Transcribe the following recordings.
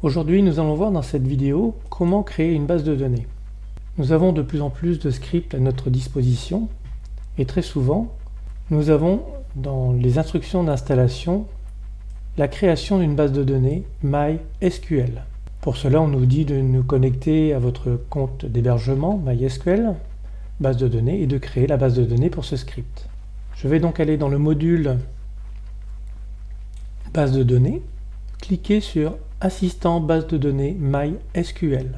Aujourd'hui, nous allons voir dans cette vidéo comment créer une base de données. Nous avons de plus en plus de scripts à notre disposition et très souvent, nous avons dans les instructions d'installation la création d'une base de données MySQL. Pour cela, on nous dit de nous connecter à votre compte d'hébergement MySQL, base de données, et de créer la base de données pour ce script. Je vais donc aller dans le module base de données, cliquer sur Assistant base de données MySQL.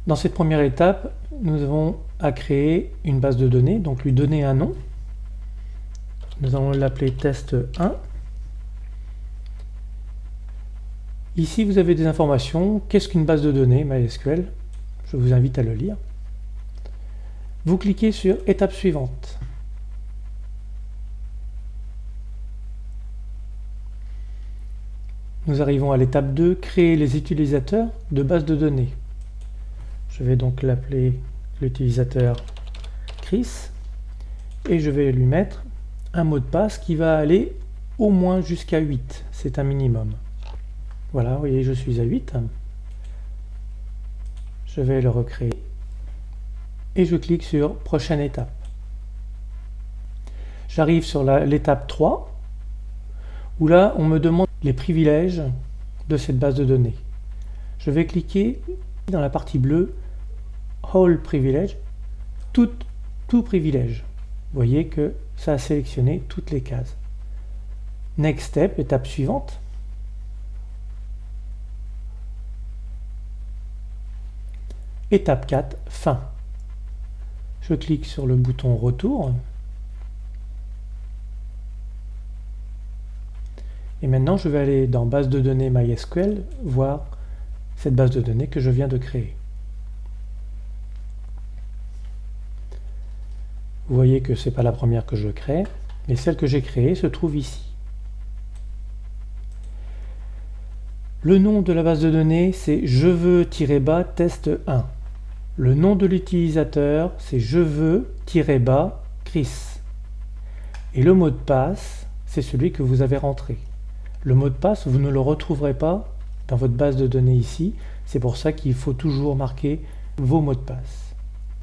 Dans cette première étape, nous avons à créer une base de données, donc lui donner un nom. Nous allons l'appeler test 1. Ici, vous avez des informations. Qu'est-ce qu'une base de données MySQL? Je vous invite à le lire. Vous cliquez sur étape suivante. Nous arrivons à l'étape 2, créer les utilisateurs de base de données. Je vais donc l'appeler l'utilisateur Chris et je vais lui mettre un mot de passe qui va aller au moins jusqu'à 8. C'est un minimum. Voilà, vous voyez, je suis à 8. Je vais le recréer et je clique sur prochaine étape. J'arrive sur l'étape 3 où là on me demande les privilèges de cette base de données. Je vais cliquer dans la partie bleue All Privilege, tout privilège. Vous voyez que ça a sélectionné toutes les cases. Next step, étape suivante. Étape 4, fin. Je clique sur le bouton retour. Et maintenant, je vais aller dans base de données MySQL, voir cette base de données que je viens de créer. Vous voyez que ce n'est pas la première que je crée, mais celle que j'ai créée se trouve ici. Le nom de la base de données, c'est je veux-bas test 1. Le nom de l'utilisateur, c'est je veux-bas Chris. Et le mot de passe, c'est celui que vous avez rentré. Le mot de passe, vous ne le retrouverez pas dans votre base de données ici. C'est pour ça qu'il faut toujours marquer vos mots de passe.